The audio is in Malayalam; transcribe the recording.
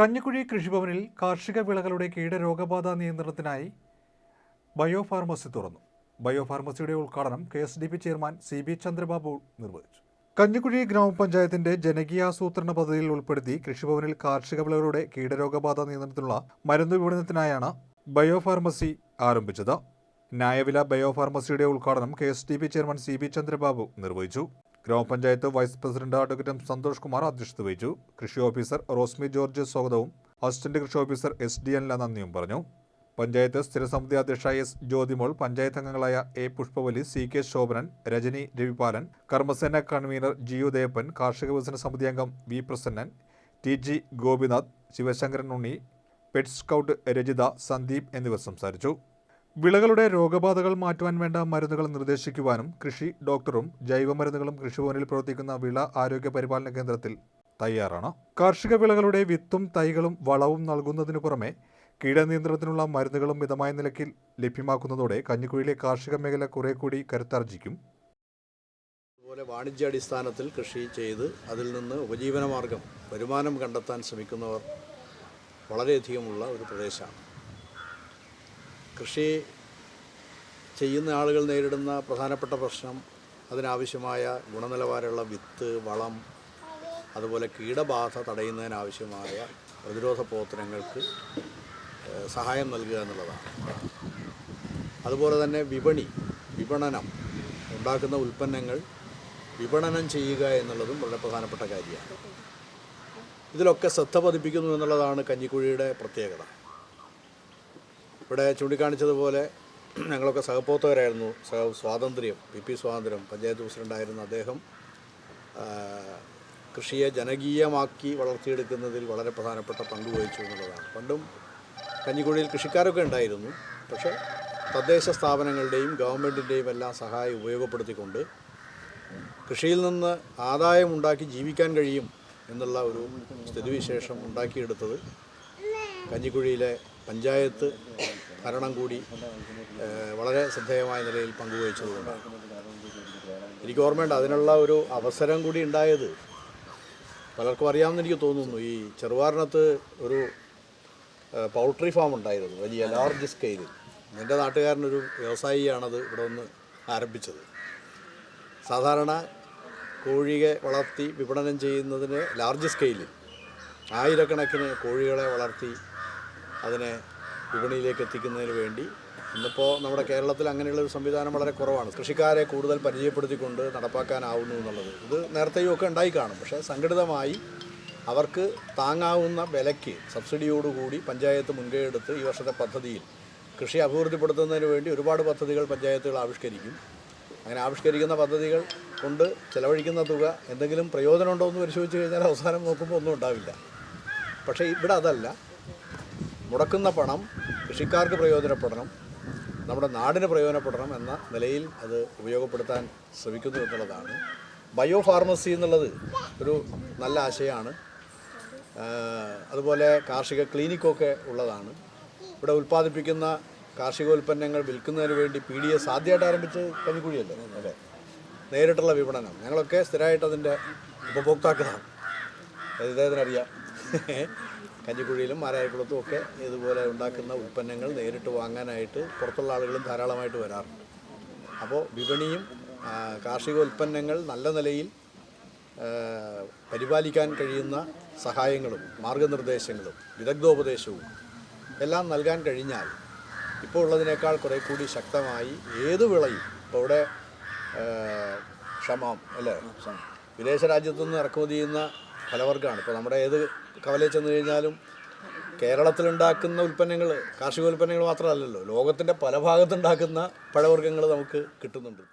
കഞ്ഞിക്കുഴി കൃഷിഭവനിൽ കാർഷിക വിളകളുടെ കീടരോഗബാധ നിയന്ത്രണത്തിനായി ബയോഫാർമസി തുറന്നു. ബയോഫാർമസിയുടെ ഉദ്ഘാടനം KSDP ചെയർമാൻ CB ചന്ദ്രബാബു നിർവഹിച്ചു. കഞ്ഞിക്കുഴി ഗ്രാമപഞ്ചായത്തിന്റെ ജനകീയാസൂത്രണ പദ്ധതിയിൽ ഉൾപ്പെടുത്തി കൃഷിഭവനിൽ കാർഷിക വിളകളുടെ കീടരോഗബാധ നിയന്ത്രണത്തിനുള്ള മരുന്ന് വിപണനത്തിനായാണ് ബയോഫാർമസി ആരംഭിച്ചത്. ന്യായവില ബയോഫാർമസിയുടെ ഉദ്ഘാടനം KSDP ചെയർമാൻ CB ചന്ദ്രബാബു നിർവഹിച്ചു. ഗ്രാമപഞ്ചായത്ത് vice president advocate Santhosh Kumar അധ്യക്ഷത വഹിച്ചു. കൃഷി ഓഫീസർ റോസ്മി ജോർജ് സ്വാഗതവും അസിസ്റ്റന്റ് കൃഷി ഓഫീസർ SDN നന്ദിയും പറഞ്ഞു. പഞ്ചായത്ത് സ്ഥിരസമിതി അധ്യക്ഷ S ജ്യോതിമോൾ, പഞ്ചായത്ത് അംഗങ്ങളായ A പുഷ്പവലി, CK ശോഭനൻ, രജനി രവിപാലൻ, കർമ്മസേന കൺവീനർ GU ദേവപ്പൻ, കാർഷിക വികസന സമിതി അംഗം V Prasannan, TG Gopinath, Sivasankaran Unni, pest scout Rajitha, Sandeep എന്നിവർ സംസാരിച്ചു. വിളകളുടെ രോഗബാധകൾ മാറ്റുവാൻ വേണ്ട മരുന്നുകൾ നിർദ്ദേശിക്കുവാനും കൃഷി ഡോക്ടറും ജൈവമരുന്നുകളും കൃഷിഭവനിൽ പ്രവർത്തിക്കുന്ന വിള ആരോഗ്യ പരിപാലന കേന്ദ്രത്തിൽ തയ്യാറാണ്. കാർഷിക വിളകളുടെ വിത്തും തൈകളും വളവും നൽകുന്നതിനു പുറമെ കീടനിയന്ത്രണത്തിനുള്ള മരുന്നുകളും മിതമായ നിലയ്ക്ക് ലഭ്യമാക്കുന്നതോടെ കഞ്ഞിക്കുഴിയിലെ കാർഷിക മേഖല കുറെ കൂടി കരുത്താർജിക്കും. അതുപോലെ വാണിജ്യാടിസ്ഥാനത്തിൽ കൃഷി ചെയ്ത് അതിൽ നിന്ന് ഉപജീവനമാർഗം വരുമാനം കണ്ടെത്താൻ ശ്രമിക്കുന്നവർ വളരെയധികമുള്ള ഒരു പ്രദേശമാണ്. കൃഷി ചെയ്യുന്ന ആളുകൾ നേരിടുന്ന പ്രധാനപ്പെട്ട പ്രശ്നം അതിനാവശ്യമായ ഗുണനിലവാരമുള്ള വിത്ത്, വളം, അതുപോലെ കീടബാധ തടയുന്നതിനാവശ്യമായ പ്രതിരോധ പ്രവർത്തനങ്ങൾക്ക് സഹായം നൽകുക എന്നുള്ളതാണ്. അതുപോലെ തന്നെ വിപണനം ഉണ്ടാക്കുന്ന ഉൽപ്പന്നങ്ങൾ വിപണനം ചെയ്യുക എന്നുള്ളതും വളരെ പ്രധാനപ്പെട്ട കാര്യമാണ്. ഇതിലൊക്കെ ശ്രദ്ധ പതിപ്പിക്കുന്നു എന്നുള്ളതാണ് കഞ്ഞിക്കുഴിയുടെ പ്രത്യേകത. ഇവിടെ ചൂണ്ടിക്കാണിച്ചതുപോലെ ഞങ്ങളൊക്കെ സഹപ്രവർത്തകരായിരുന്നു. സ്വാതന്ത്ര്യം, PP സ്വാതന്ത്ര്യം പഞ്ചായത്ത് പ്രസിഡൻ്റായിരുന്ന അദ്ദേഹം കൃഷിയെ ജനകീയമാക്കി വളർത്തിയെടുക്കുന്നതിൽ വളരെ പ്രധാനപ്പെട്ട പങ്ക് വഹിച്ചു എന്നുള്ളതാണ്. പണ്ടും കഞ്ഞിക്കുഴിയിൽ കൃഷിക്കാരൊക്കെ ഉണ്ടായിരുന്നു. പക്ഷേ തദ്ദേശ സ്ഥാപനങ്ങളുടെയും ഗവൺമെൻറ്റിൻ്റെയും എല്ലാം സഹായം ഉപയോഗപ്പെടുത്തിക്കൊണ്ട് കൃഷിയിൽ നിന്ന് ആദായമുണ്ടാക്കി ജീവിക്കാൻ കഴിയും എന്നുള്ള ഒരു സ്ഥിതിവിശേഷം ഉണ്ടാക്കിയെടുത്തത് കഞ്ഞിക്കുഴിയിലെ പഞ്ചായത്ത് ഭരണം കൂടി വളരെ ശ്രദ്ധേയമായ നിലയിൽ പങ്കുവഹിച്ചതുകൊണ്ടാണ്. എനിക്ക് ഓർമ്മയുണ്ട്, അതിനുള്ള ഒരു അവസരം കൂടി ഉണ്ടായത് പലർക്കും അറിയാമെന്ന് എനിക്ക് തോന്നുന്നു. ഈ ചെറുവാറിനകത്ത് ഒരു പൗൾട്രി ഫാം ഉണ്ടായിരുന്നു, വലിയ ലാർജ് സ്കെയിലിൽ. എൻ്റെ നാട്ടുകാരനൊരു വ്യവസായിയാണത് ഇവിടെ ഒന്ന് ആരംഭിച്ചത്. സാധാരണ കോഴിയെ വളർത്തി വിപണനം ചെയ്യുന്നതിന് ലാർജ് സ്കെയിലിൽ ആയിരക്കണക്കിന് കോഴികളെ വളർത്തി അതിനെ വിപണിയിലേക്ക് എത്തിക്കുന്നതിന് വേണ്ടി ഇന്നിപ്പോൾ നമ്മുടെ കേരളത്തിൽ അങ്ങനെയുള്ള ഒരു സംവിധാനം വളരെ കുറവാണ്. കൃഷിക്കാരെ കൂടുതൽ പരിചയപ്പെടുത്തിക്കൊണ്ട് നടപ്പാക്കാനാവുന്നു എന്നുള്ളത് ഇത് നേരത്തെയും ഒക്കെ ഉണ്ടായി കാണും. പക്ഷേ സംഘടിതമായി അവർക്ക് താങ്ങാവുന്ന വിലയ്ക്ക് സബ്സിഡിയോടുകൂടി പഞ്ചായത്ത് മുൻകൈ എടുത്ത് ഈ വർഷത്തെ പദ്ധതിയിൽ കൃഷി അഭിവൃദ്ധിപ്പെടുത്തുന്നതിന് വേണ്ടി ഒരുപാട് പദ്ധതികൾ പഞ്ചായത്തുകൾ ആവിഷ്കരിക്കും. അങ്ങനെ ആവിഷ്കരിക്കുന്ന പദ്ധതികൾ കൊണ്ട് ചെലവഴിക്കുന്ന തുക എന്തെങ്കിലും പ്രയോജനമുണ്ടോ എന്ന് പരിശോധിച്ച് കഴിഞ്ഞാൽ അവസാനം നോക്കുമ്പോൾ ഒന്നും ഉണ്ടാവില്ല. പക്ഷേ ഇവിടെ അതല്ല. മുടക്കുന്ന പണം കൃഷിക്കാർക്ക് പ്രയോജനപ്പെടണം, നമ്മുടെ നാടിന് പ്രയോജനപ്പെടണം എന്ന നിലയിൽ അത് ഉപയോഗപ്പെടുത്താൻ ശ്രമിക്കുന്നു എന്നുള്ളതാണ്. ബയോഫാർമസി എന്നുള്ളത് ഒരു നല്ല ആശയമാണ്. അതുപോലെ കാർഷിക ക്ലിനിക്കൊക്കെ ഉള്ളതാണ്. ഇവിടെ ഉൽപ്പാദിപ്പിക്കുന്ന കാർഷികോൽപ്പന്നങ്ങൾ വിൽക്കുന്നതിന് വേണ്ടി PDS ആദ്യമായിട്ട് ആരംഭിച്ച് കഞ്ഞിക്കുഴിയല്ലേ, അല്ലേ? നേരിട്ടുള്ള വിപണനം ഞങ്ങളൊക്കെ സ്ഥിരമായിട്ട് അതിൻ്റെ ഉപഭോക്താക്കളാണ്. ഇദ്ദേഹത്തിനറിയാം. കഞ്ഞിക്കുഴിയിലും മാരായക്കുളത്തും ഒക്കെ ഇതുപോലെ ഉണ്ടാക്കുന്ന ഉൽപ്പന്നങ്ങൾ നേരിട്ട് വാങ്ങാനായിട്ട് പുറത്തുള്ള ആളുകളും ധാരാളമായിട്ട് വരാറുണ്ട്. അപ്പോൾ വിപണിയും കാർഷികോൽപ്പന്നങ്ങൾ നല്ല നിലയിൽ പരിപാലിക്കാൻ കഴിയുന്ന സഹായങ്ങളും മാർഗനിർദ്ദേശങ്ങളും വിദഗ്ധോപദേശവും എല്ലാം നൽകാൻ കഴിഞ്ഞാൽ ഇപ്പോൾ ഉള്ളതിനേക്കാൾ കുറേ കൂടി ശക്തമായി ഏത് വിളയും, ഇപ്പോൾ ഇവിടെ ക്ഷമം അല്ലേ, വിദേശ രാജ്യത്തുനിന്ന് ഇറക്കുമതി ചെയ്യുന്ന ഫലവർഗ്ഗമാണ്. ഇപ്പോൾ നമ്മുടെ ഏത് കവലയിൽ ചെന്ന് കഴിഞ്ഞാലും കേരളത്തിലുണ്ടാക്കുന്ന ഉൽപ്പന്നങ്ങൾ, കാർഷിക ഉൽപ്പന്നങ്ങൾ മാത്രമല്ലല്ലോ, ലോകത്തിൻ്റെ പല ഭാഗത്തുണ്ടാക്കുന്ന പഴവർഗ്ഗങ്ങൾ നമുക്ക് കിട്ടുന്നുണ്ട്.